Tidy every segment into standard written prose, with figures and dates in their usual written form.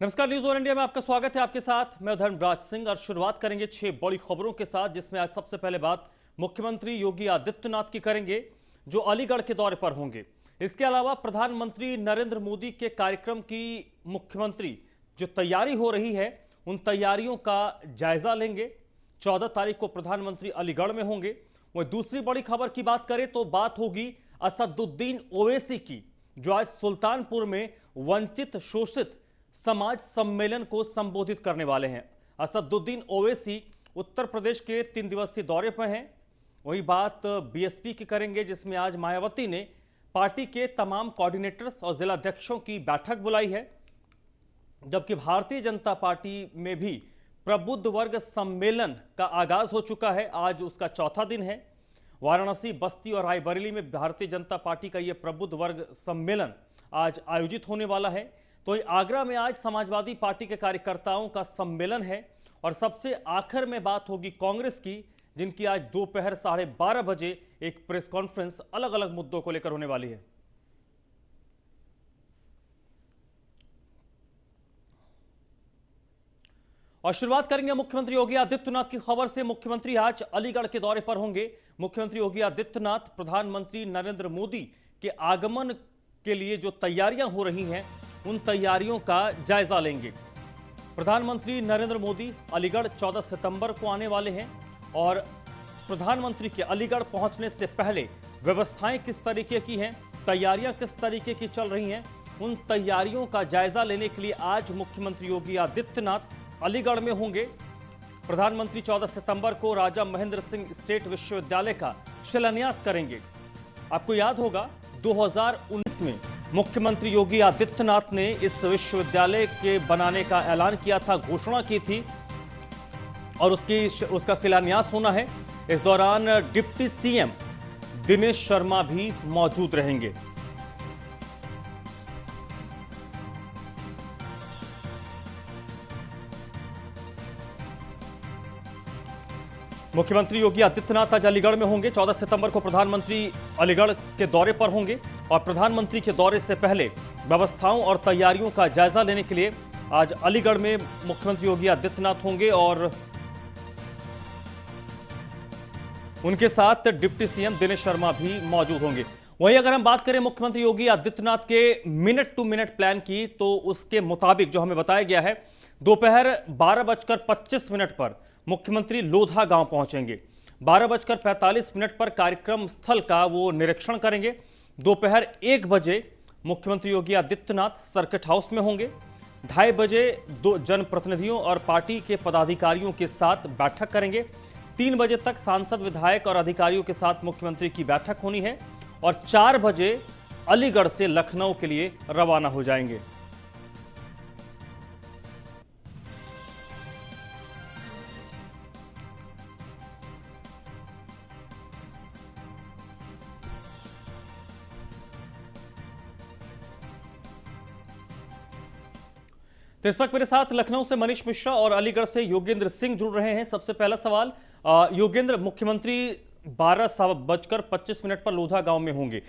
नमस्कार, news one India में आपका स्वागत है। आपके साथ मैं धर्मराज सिंह और शुरुआत करेंगे 6 बड़ी खबरों के साथ, जिसमें आज सबसे पहले बात मुख्यमंत्री योगी आदित्यनाथ की करेंगे, जो अलीगढ़ के दौरे पर होंगे। इसके अलावा प्रधानमंत्री नरेंद्र मोदी के कार्यक्रम की मुख्यमंत्री जो तैयारी हो रही है, उन तैयारियों का जायजा लेंगे। 14 तारीख को प्रधानमंत्री अलीगढ़ में होंगे। वहीं दूसरी बड़ी खबर की बात करें तो बात होगी असदुद्दीन ओवैसी की, जो आज सुल्तानपुर में वंचित शोषित समाज सम्मेलन को संबोधित करने वाले हैं। असदुद्दीन ओवैसी उत्तर प्रदेश के 3 दिवसीय दौरे पर हैं। वही बात बीएसपी की करेंगे, जिसमें आज मायावती ने पार्टी के तमाम कोऑर्डिनेटर्स और जिलाध्यक्षों की बैठक बुलाई है। जबकि भारतीय जनता पार्टी में भी प्रबुद्ध वर्ग सम्मेलन का आगाज हो चुका है। आज उसका चौथा दिन है। वाराणसी, बस्ती और रायबरेली में भारतीय जनता पार्टी का यह प्रबुद्ध वर्ग सम्मेलन आज आयोजित होने वाला है। तो आगरा में आज समाजवादी पार्टी के कार्यकर्ताओं का सम्मेलन है। और सबसे आखिर में बात होगी कांग्रेस की, जिनकी आज दोपहर 12:30 बजे एक प्रेस कॉन्फ्रेंस अलग अलग मुद्दों को लेकर होने वाली है। और शुरुआत करेंगे मुख्यमंत्री योगी आदित्यनाथ की खबर से। मुख्यमंत्री आज अलीगढ़ के दौरे पर होंगे। मुख्यमंत्री योगी आदित्यनाथ प्रधानमंत्री नरेंद्र मोदी के आगमन के लिए जो तैयारियां हो रही हैं, उन तैयारियों का जायजा लेंगे। प्रधानमंत्री नरेंद्र मोदी अलीगढ़ 14 सितंबर को आने वाले हैं। और प्रधानमंत्री के अलीगढ़ पहुंचने से पहले व्यवस्थाएं किस तरीके की हैं, तैयारियां किस तरीके की चल रही हैं, उन तैयारियों का जायजा लेने के लिए आज मुख्यमंत्री योगी आदित्यनाथ अलीगढ़ में होंगे। प्रधानमंत्री 14 सितंबर को राजा महेंद्र सिंह स्टेट विश्वविद्यालय का शिलान्यास करेंगे। आपको याद होगा 2019 में मुख्यमंत्री योगी आदित्यनाथ ने इस विश्वविद्यालय के बनाने का ऐलान किया था, घोषणा की थी, और उसका शिलान्यास होना है। इस दौरान डिप्टी सीएम दिनेश शर्मा भी मौजूद रहेंगे। मुख्यमंत्री योगी आदित्यनाथ आज अलीगढ़ में होंगे। 14 सितंबर को प्रधानमंत्री अलीगढ़ के दौरे पर होंगे। और प्रधानमंत्री के दौरे से पहले व्यवस्थाओं और तैयारियों का जायजा लेने के लिए आज अलीगढ़ में मुख्यमंत्री योगी आदित्यनाथ होंगे। और उनके साथ डिप्टी सीएम दिनेश शर्मा भी मौजूद होंगे। वहीं अगर हम बात करें मुख्यमंत्री योगी आदित्यनाथ के मिनट टू मिनट प्लान की, तो उसके मुताबिक जो हमें बताया गया है, दोपहर 12:25 पर मुख्यमंत्री लोधा गांव पहुंचेंगे। 12:45 पर कार्यक्रम स्थल का वो निरीक्षण करेंगे। दोपहर 1 बजे मुख्यमंत्री योगी आदित्यनाथ सर्किट हाउस में होंगे। 2:30 बजे जनप्रतिनिधियों और पार्टी के पदाधिकारियों के साथ बैठक करेंगे। 3 बजे तक सांसद, विधायक और अधिकारियों के साथ मुख्यमंत्री की बैठक होनी है। और 4 बजे अलीगढ़ से लखनऊ के लिए रवाना हो जाएंगे। तो इस वक्त मेरे साथ लखनऊ से मनीष मिश्रा और अलीगढ़ से योगेंद्र सिंह जुड़ रहे हैं। सबसे पहला सवाल, योगेंद्र, मुख्यमंत्री 12:25 पर लोधा गांव में होंगे।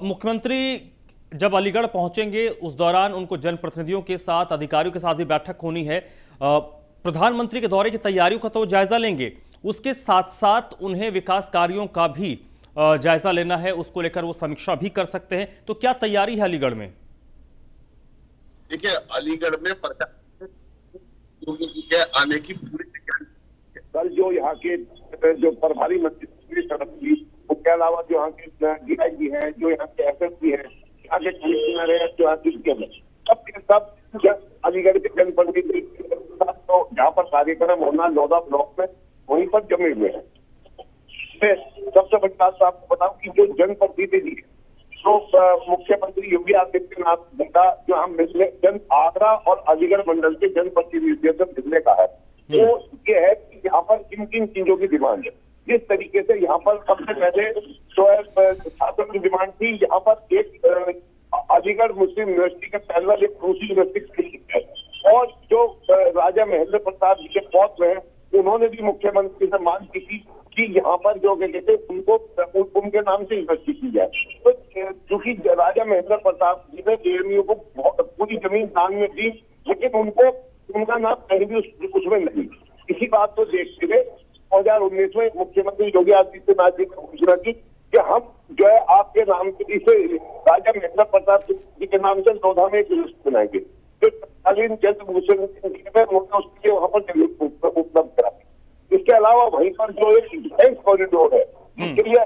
मुख्यमंत्री जब अलीगढ़ पहुंचेंगे, उस दौरान उनको जनप्रतिनिधियों के साथ, अधिकारियों के साथ भी बैठक होनी है। प्रधानमंत्री के दौरे की तैयारियों का तो जायजा लेंगे, उसके साथ साथ उन्हें विकास कार्यों का भी जायजा लेना है, उसको लेकर वो समीक्षा भी कर सकते हैं। तो क्या तैयारी है अलीगढ़ में? देखिए, अलीगढ़ में के आने की पूरी तैयारी। कल जो यहाँ के जो प्रभारी मंत्री थी, उसके अलावा जो यहाँ के डीआईजी हैं, जो यहाँ के एसएसपी हैं, यहाँ के कमिश्नर हैं, जो यहाँ के सब अलीगढ़ के जनप्रतिनिधि तो जहाँ पर कार्यक्रम होना लोधा ब्लॉक में, वहीं पर जमे हुए हैं। सबसे बड़ी बात आपको बताऊं कि जो जनप्रतिनिधि है, तो मुख्यमंत्री योगी आदित्यनाथ का जो हम मिलने आगरा और अलीगढ़ मंडल के जनप्रतिनिधियों से मिलने का है, वो ये है कि यहाँ पर किन किन चीजों की डिमांड है। जिस तरीके से यहाँ पर सबसे पहले छात्रों की डिमांड थी, यहाँ पर एक अलीगढ़ मुस्लिम यूनिवर्सिटी के पैरेलल एक दूसरी यूनिवर्सिटी है, और जो राजा महेंद्र प्रताप जी के पौत्र हैं, उन्होंने भी मुख्यमंत्री से मांग की थी कि यहाँ पर जो कहते उनको उनके नाम से यूनिवर्सिटी की जाए। तो चूंकि राजा महेंद्र प्रताप जी ने जेएनयू को पूरी जमीन दान में दी, लेकिन उनको उनका नाम कहीं भी उसमें नहीं। इसी बात को देखते हुए 2019 में मुख्यमंत्री योगी आदित्यनाथ जी ने घोषणा की कि हम जो है आपके नाम से इसे राजा महेंद्र प्रताप जी के नाम से लोधा में एक लिस्ट बनाएंगे जो तत्कालीन चंद्रभूषण उसके लिए वहां पर जमीन उपलब्ध करा। इसके अलावा वहीं पर जो एक डिफेंस कॉरिडोर है उसके लिए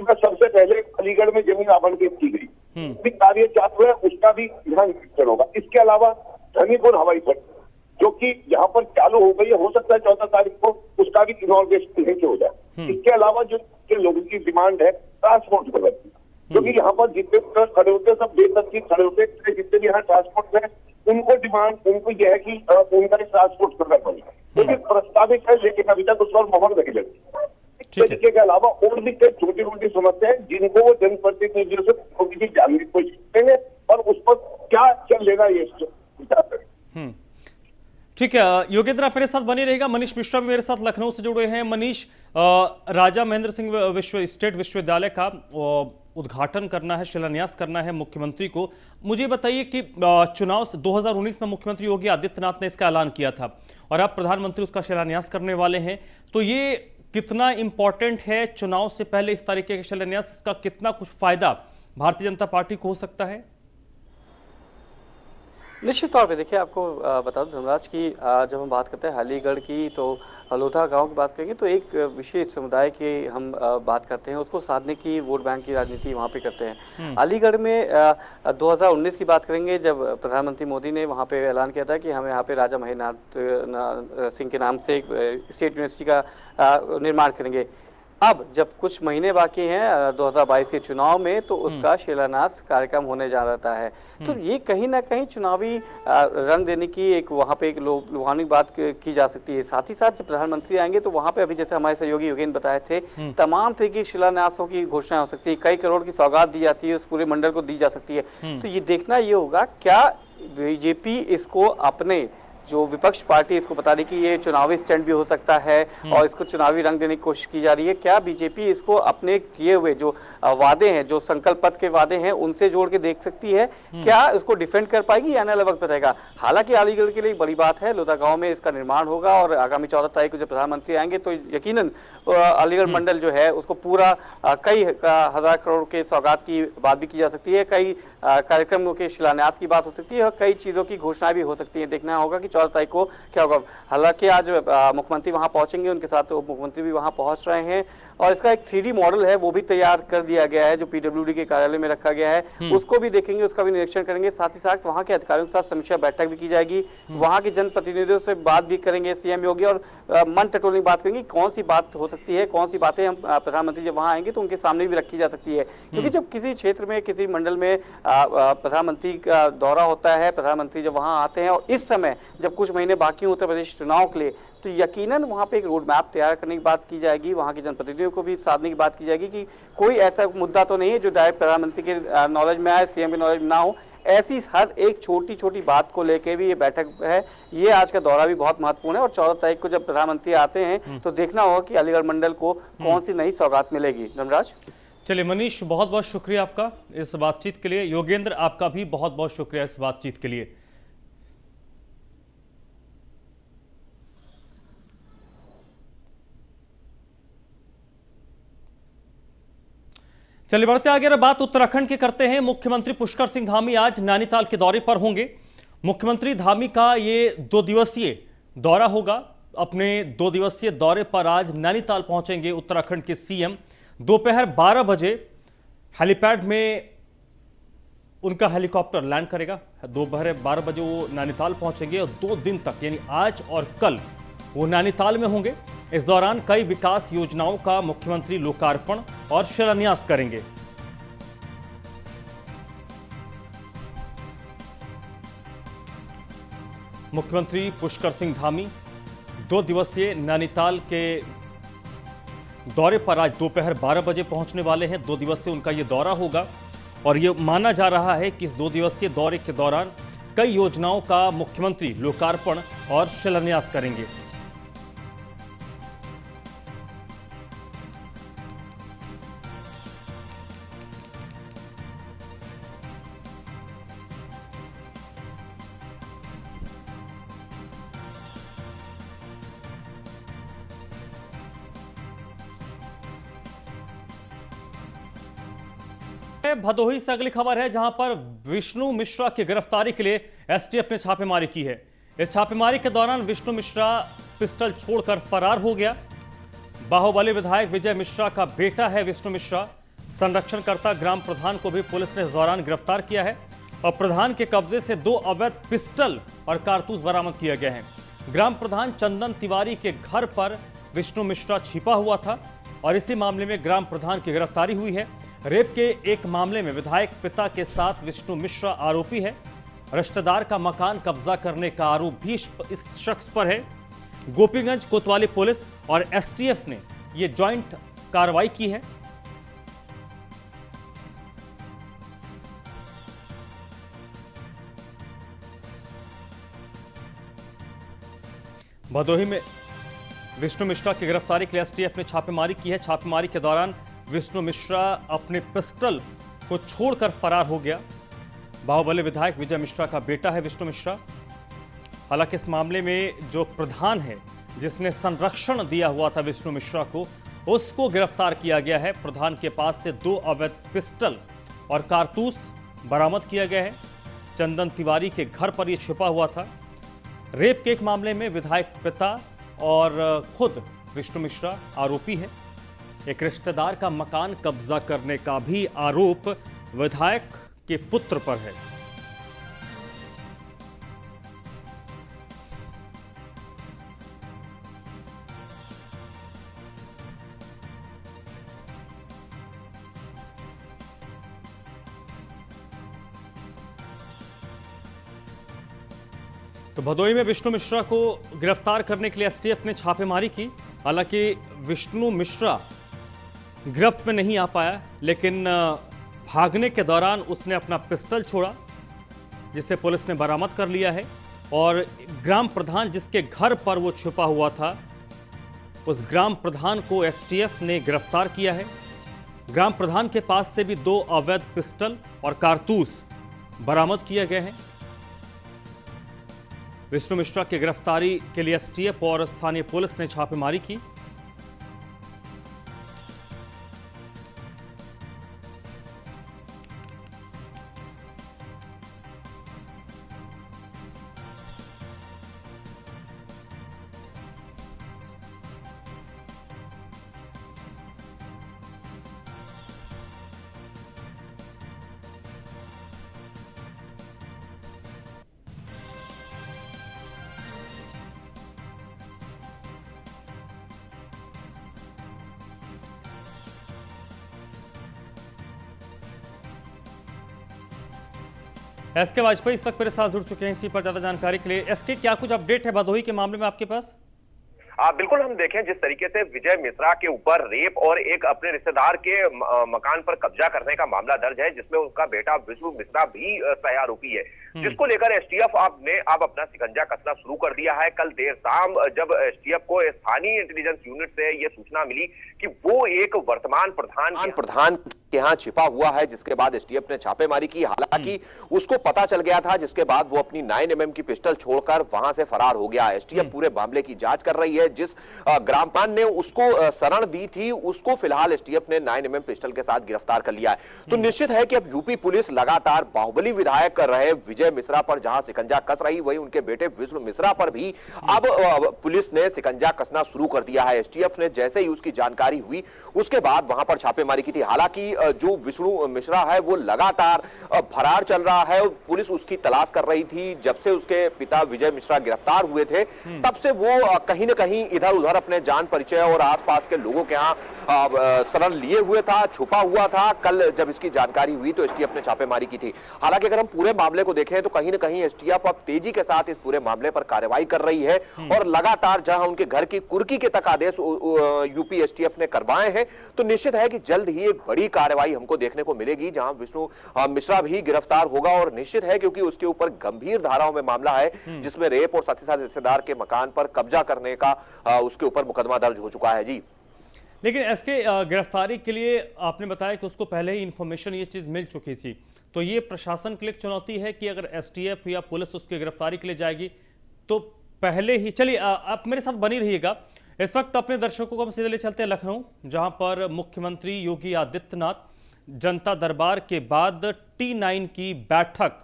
सबसे पहले अलीगढ़ में जमीन आवंटित की गई, कार्य चालू है, उसका भी ध्यान निरीक्षण होगा। इसके अलावा धनीपुर हवाई पट्टी जो कि यहाँ पर चालू हो गई है, हो सकता है 14 तारीख को उसका भी इनॉग्रेशन यहीं से हो जाए। इसके अलावा जो लोगों की डिमांड है ट्रांसपोर्ट व्यवस्था, क्योंकि यहाँ पर जितने खड़े होते हैं सब बेतरतीब खड़े होते हैं, जितने भी यहाँ ट्रांसपोर्ट है उनको डिमांड उनको यह है कि उनका ट्रांसपोर्ट करना पड़ेगा, क्योंकि प्रस्तावित है लेकिन अभी तक उस पर मोहर नहीं लगी। इस तरीके के अलावा और भी कई छोटी मोटी समस्याएं जिनको वो जनप्रतिनिधियों से जानने की कोशिश करेंगे और उस पर क्या चल लेगा ये विचार करें। ठीक है योगेंद्र, आप मेरे साथ बने रहेगा। मनीष मिश्रा भी मेरे साथ लखनऊ से जुड़े हैं। मनीष, राजा महेंद्र सिंह स्टेट विश्वविद्यालय का उद्घाटन करना है, शिलान्यास करना है मुख्यमंत्री को। मुझे बताइए कि चुनाव 2019 में मुख्यमंत्री योगी आदित्यनाथ ने इसका ऐलान किया था और अब प्रधानमंत्री उसका शिलान्यास करने वाले हैं, तो ये कितना इंपॉर्टेंट है चुनाव से पहले इस तरीके के शिलान्यास? इसका कितना कुछ फायदा भारतीय जनता पार्टी को हो सकता है? निश्चित तौर पे देखिए, आपको बता दूं धर्मराज की जब हम बात करते हैं अलीगढ़ की तो लोधा गांव की बात करेंगे तो एक विशेष समुदाय की हम बात करते हैं, उसको साधने की वोट बैंक की राजनीति वहां पे करते हैं। अलीगढ़ में 2019 की बात करेंगे जब प्रधानमंत्री मोदी ने वहां पे ऐलान किया था कि हम यहाँ पे राजा महेंद्र सिंह के नाम से एक स्टेट यूनिवर्सिटी का निर्माण करेंगे। अब जब कुछ महीने बाकी हैं 2022 के चुनाव में तो उसका शिलान्यास कार्यक्रम होने जा रहा है। तो ये कहीं ना कहीं चुनावी रंग देने की एक वहां पे एक लुभावनी बात की जा सकती है। साथ ही साथ जब प्रधानमंत्री आएंगे तो वहां पे अभी जैसे हमारे सहयोगी योगेंद्र बताए थे तमाम तरीके के शिलान्यासों की घोषणा हो सकती है, कई करोड़ की सौगात दी जाती है, उस पूरे मंडल को दी जा सकती है। तो ये देखना ये होगा क्या बीजेपी इसको अपने जो विपक्ष पार्टी इसको बता रही कि ये चुनावी स्टैंड भी हो सकता है और इसको चुनावी रंग देने की कोशिश की जा रही है, क्या बीजेपी इसको अपने किए हुए जो वादे हैं, जो संकल्प पत्र के वादे हैं उनसे जोड़ के देख सकती है, क्या इसको डिफेंड कर पाएगी या आने वाला वक्त बताएगा। हालांकि अलीगढ़ के लिए बड़ी बात है, लोधा गांव में इसका निर्माण होगा और आगामी 14 तारीख को जब प्रधानमंत्री आएंगे तो यकीनन अलीगढ़ मंडल जो है उसको पूरा कई हजार करोड़ के सौगात की बात भी की जा सकती है, कई कार्यक्रमों के शिलान्यास की बात हो सकती है और कई चीजों की घोषणा भी हो सकती है। देखना होगा कि 14 तारीख को क्या होगा। हालांकि आज मुख्यमंत्री वहां पहुंचेंगे, उनके साथ उप मुख्यमंत्री भी वहां पहुंच रहे हैं और इसका एक 3D मॉडल है वो भी तैयार कर दिया गया है जो पीडब्ल्यूडी के कार्यालय में रखा गया है, उसको भी देखेंगे, उसका भी निरीक्षण करेंगे। साथ ही साथ वहां के अधिकारियों के साथ समीक्षा बैठक भी की जाएगी, वहां के जनप्रतिनिधियों से बात भी करेंगे सीएम योगी और मन टटोलने की बात करेंगे कौन सी बात हो सकती है, कौन सी बातें हम प्रधानमंत्री जब वहां आएंगे तो उनके सामने भी रखी जा सकती है। क्योंकि जब किसी क्षेत्र में किसी मंडल में प्रधानमंत्री का दौरा होता है, प्रधानमंत्री जब वहां आते हैं और इस समय जब कुछ महीने बाकी उत्तर प्रदेश चुनाव के लिए, तो यकीनन वहां पे एक रोड मैप तैयार करने की बात की जाएगी, वहां के जनप्रतिनिधियों को भी साधने की बात की जाएगी कि कोई ऐसा मुद्दा तो नहीं है जो डायरेक्ट प्रधानमंत्री के नॉलेज में आए, सीएम के नॉलेज में ना हो। ऐसी हर एक छोटी छोटी बात को लेके भी ये बैठक है, ये आज का दौरा भी बहुत महत्वपूर्ण है और 14 तारीख को जब प्रधानमंत्री आते हैं तो देखना होगा कि अलीगढ़ मंडल को कौन सी नई सौगात मिलेगी। धर्मराज, चलिए मनीष, बहुत बहुत शुक्रिया आपका इस बातचीत के लिए। योगेंद्र, आपका भी बहुत बहुत शुक्रिया इस बातचीत के लिए। चलिए बढ़ते आगे, बात उत्तराखंड की करते हैं। मुख्यमंत्री पुष्कर सिंह धामी आज नैनीताल के दौरे पर होंगे। मुख्यमंत्री धामी का ये 2 दिवसीय दौरा होगा। अपने 2 दिवसीय दौरे पर आज नैनीताल पहुंचेंगे उत्तराखंड के सीएम। दोपहर 12 बजे हेलीपैड में उनका हेलीकॉप्टर लैंड करेगा। दोपहर 12 बजे वो नैनीताल पहुंचेंगे और 2 दिन तक यानी आज और कल वो नैनीताल में होंगे। इस दौरान कई विकास योजनाओं का मुख्यमंत्री लोकार्पण और शिलान्यास करेंगे। मुख्यमंत्री पुष्कर सिंह धामी 2 दिवसीय नैनीताल के दौरे पर आज दोपहर 12 बजे पहुंचने वाले हैं। 2 दिवसीय उनका यह दौरा होगा और यह माना जा रहा है कि इस 2 दिवसीय दौरे के दौरान कई योजनाओं का मुख्यमंत्री लोकार्पण और शिलान्यास करेंगे। भदोही से अगली खबर है, जहां पर विष्णु मिश्रा की गिरफ्तारी के लिए एसटीएफ ने छापेमारी की है। इस छापेमारी के दौरान विष्णु मिश्रा पिस्टल छोड़कर फरार हो गया। बाहुबली विधायक विजय मिश्रा का बेटा है विष्णु मिश्रा। संरक्षणकर्ता ग्राम प्रधान को भी पुलिस ने इस दौरान गिरफ्तार किया है और प्रधान के कब्जे से 2 अवैध पिस्टल और कारतूस बरामद किए गए हैं। ग्राम प्रधान चंदन तिवारी के घर पर विष्णु मिश्रा छिपा हुआ था और इसी मामले में ग्राम प्रधान की गिरफ्तारी हुई है। रेप के एक मामले में विधायक पिता के साथ विष्णु मिश्रा आरोपी है। रिश्तेदार का मकान कब्जा करने का आरोप भी इस शख्स पर है। गोपीगंज कोतवाली पुलिस और एसटीएफ ने यह ज्वाइंट कार्रवाई की है। भदोही में विष्णु मिश्रा की गिरफ्तारी के लिए एसटीएफ ने छापेमारी की है। छापेमारी के दौरान विष्णु मिश्रा अपने पिस्टल को छोड़कर फरार हो गया। बाहुबली विधायक विजय मिश्रा का बेटा है विष्णु मिश्रा। हालांकि इस मामले में जो प्रधान है, जिसने संरक्षण दिया हुआ था विष्णु मिश्रा को, उसको गिरफ्तार किया गया है। प्रधान के पास से 2 अवैध पिस्टल और कारतूस बरामद किया गया है। चंदन तिवारी के घर पर यह छिपा हुआ था। रेप के एक मामले में विधायक पिता और खुद विष्णु मिश्रा आरोपी है। एक रिश्तेदार का मकान कब्जा करने का भी आरोप विधायक के पुत्र पर है। तो भदोही में विष्णु मिश्रा को गिरफ्तार करने के लिए एसटीएफ ने छापेमारी की। हालांकि विष्णु मिश्रा गिरफ्त में नहीं आ पाया, लेकिन भागने के दौरान उसने अपना पिस्टल छोड़ा, जिसे पुलिस ने बरामद कर लिया है। और ग्राम प्रधान जिसके घर पर वो छुपा हुआ था, उस ग्राम प्रधान को एसटीएफ ने गिरफ्तार किया है। ग्राम प्रधान के पास से भी 2 अवैध पिस्टल और कारतूस बरामद किए गए हैं। विष्णु मिश्रा की गिरफ्तारी के लिए एसटीएफ और स्थानीय पुलिस ने छापेमारी की। एसके वाजपेयी इस वक्त मेरे साथ जुड़ चुके हैं इसी पर ज्यादा जानकारी के लिए। एसके, क्या कुछ अपडेट है भदोही के मामले में आपके पास? बिल्कुल, हम देखें जिस तरीके से विजय मिश्रा के ऊपर रेप और एक अपने रिश्तेदार के मकान पर कब्जा करने का मामला दर्ज है, जिसमें उनका बेटा विष्णु मिश्रा भी सह आरोपी है, जिसको लेकर एसटीएफ ने अब अपना शिकंजा कसना शुरू कर दिया है। कल देर शाम जब एसटीएफ को स्थानीय इंटेलिजेंस यूनिट से यह सूचना मिली कि वो एक वर्तमान प्रधान के यहाँ छिपा हुआ है, जिसके बाद एसटीएफ ने छापेमारी की। हालांकि उसको पता चल गया था, जिसके बाद वो अपनी 9mm की पिस्टल छोड़कर वहां से फरार हो गया। एसटीएफ पूरे मामले की जांच कर रही है। जिस ग्राम प्रधान ने उसको शरण दी थी, उसको फिलहाल एसटीएफ ने 9mm पिस्टल के साथ गिरफ्तार कर लिया है। तो निश्चित है कि अब यूपी पुलिस लगातार बाहुबली विधायक कर रहे विजय मिश्रा पर जहां शिकंजा कस रही, वही उनके बेटे विष्णु मिश्रा पर भी अब पुलिस ने शिकंजा कसना शुरू कर दिया है। एसटीएफ ने जैसे ही उसकी जानकारी हुई, उसके बाद वहां पर छापेमारी की थी। हालांकि जो विष्णु मिश्रा है वो लगातार फरार चल रहा है। पुलिस उसकी तलाश कर रही थी। जब से उसके पिता विजय मिश्रा गिरफ्तार हुए थे, तब से वो कहीं ना कहीं इधर उधर अपने जान परिचय और आसपास के लोगों के यहाँ शरण लिए हुए था, छुपा हुआ था। कल जब इसकी जानकारी हुई तो एसटीएफ ने छापेमारी की थी। हालांकि अगर हम पूरे मामले को देखें तो कहीं ना कहीं एसटीएफ अब तेजी के साथ इस पूरे मामले पर कार्रवाई कर रही है और लगातार जहां उनके घर की कुर्की के तक आदेश यूपी एसटीएफ ने करवाए हैं, तो निश्चित है कि जल्द ही एक बड़ी कार्रवाई हमको देखने को मिलेगी, जहां विष्णु मिश्रा भी गिरफ्तार होगा। और निश्चित है क्योंकि उसके ऊपर गंभीर धाराओं में मामला है, जिसमें रेप और साथ ही साथ रिश्तेदार के मकान पर कब्जा करने का उसके ऊपर मुकदमा दर्ज हो चुका है। जी, लेकिन इसके गिरफ्तारी के लिए आपने बताया कि उसको पहले ही इंफॉर्मेशन ये चीज़ मिल चुकी थी, तो ये प्रशासन के लिए चुनौती है कि अगर एसटीएफ या पुलिस उसकी गिरफ्तारी के लिए जाएगी तो पहले ही। चलिए, आप मेरे साथ बनी रहिएगा। इस वक्त अपने दर्शकों को हम सीधे ले चलते हैं लखनऊ, जहां पर मुख्यमंत्री योगी आदित्यनाथ जनता दरबार के बाद T9 की बैठक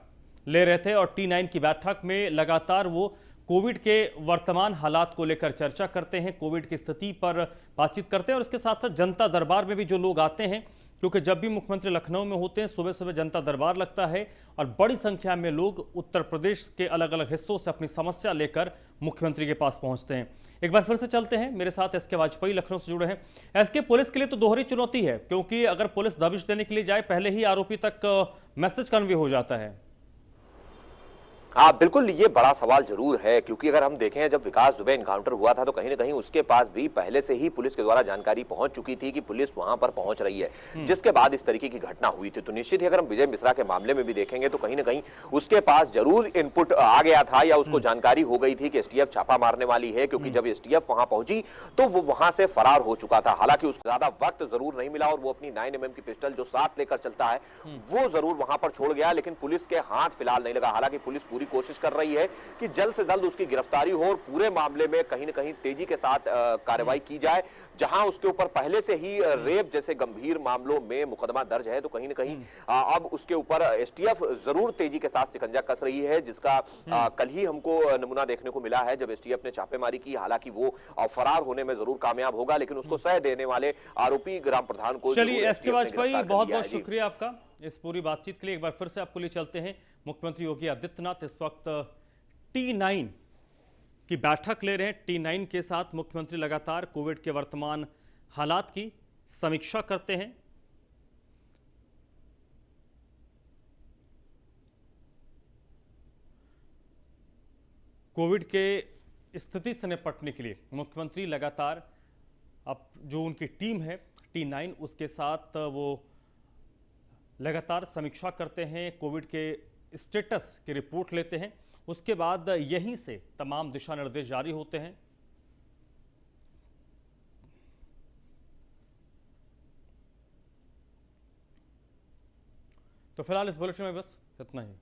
ले रहे थे और T9 की बैठक में लगातार वो कोविड के वर्तमान हालात को लेकर चर्चा करते हैं, कोविड की स्थिति पर बातचीत करते हैं और इसके साथ साथ जनता दरबार में भी जो लोग आते हैं, क्योंकि जब भी मुख्यमंत्री लखनऊ में होते हैं सुबह सुबह जनता दरबार लगता है और बड़ी संख्या में लोग उत्तर प्रदेश के अलग अलग हिस्सों से अपनी समस्या लेकर मुख्यमंत्री के पास पहुंचते हैं। एक बार फिर से चलते हैं, मेरे साथ एसके वाजपेयी लखनऊ से जुड़े हैं। एसके, पुलिस के लिए तो दोहरी चुनौती है, क्योंकि अगर पुलिस दबिश देने के लिए जाए पहले ही आरोपी तक मैसेज कन्वे हो जाता है। हाँ बिल्कुल, ये बड़ा सवाल जरूर है, क्योंकि अगर हम देखें जब विकास दुबे एनकाउंटर हुआ था तो कहीं ना कहीं उसके पास भी पहले से ही पुलिस के द्वारा जानकारी पहुंच चुकी थी कि पुलिस वहां पर पहुंच रही है, जिसके बाद इस तरीके की घटना हुई थी। तो निश्चित ही अगर हम विजय मिश्रा के मामले में भी देखेंगे तो कहीं ना कहीं उसके पास जरूर इनपुट आ गया था या उसको जानकारी हो गई थी कि एसटीएफ छापा मारने वाली है, क्योंकि जब एसटीएफ वहां पहुंची तो वो वहां से फरार हो चुका था। हालांकि उसको ज्यादा वक्त जरूर नहीं मिला और वो अपनी 9mm की पिस्टल जो साथ लेकर चलता है वो जरूर वहां पर छोड़ गया, लेकिन पुलिस के हाथ फिलहाल नहीं लगा। हालांकि पुलिस पूरी कोशिश कर रही है कि जल्द से जल्द उसकी गिरफ्तारी हो और पूरे मामले में कहीं न कहीं तेजी के साथ कार्रवाई की जाए। जहां उसके ऊपर पहले से ही रेप जैसे गंभीर मामलों में मुकदमा दर्ज है, तो कहीं न कहीं अब उसके ऊपर एसटीएफ जरूर तेजी के साथ शिकंजा कस रही है, जिसका कल ही हमको नमूना देखने को मिला है जब एसटीएफ ने छापेमारी की। हालांकि वो फरार होने में जरूर कामयाब होगा, लेकिन उसको सह देने वाले आरोपी ग्राम प्रधान को। चलिए एसके वाजपेयी, बहुत बहुत शुक्रिया आपका इस पूरी बातचीत के लिए। एक बार फिर से आपको लिए चलते हैं। मुख्यमंत्री योगी आदित्यनाथ इस वक्त T9 की बैठक ले रहे हैं। T9 के साथ मुख्यमंत्री लगातार कोविड के वर्तमान हालात की समीक्षा करते हैं। कोविड के स्थिति से निपटने के लिए मुख्यमंत्री लगातार अब जो उनकी टीम है T9 उसके साथ वो लगातार समीक्षा करते हैं, कोविड के स्टेटस की रिपोर्ट लेते हैं, उसके बाद यहीं से तमाम दिशा निर्देश जारी होते हैं। तो फिलहाल इस बुलेटिन में बस इतना ही।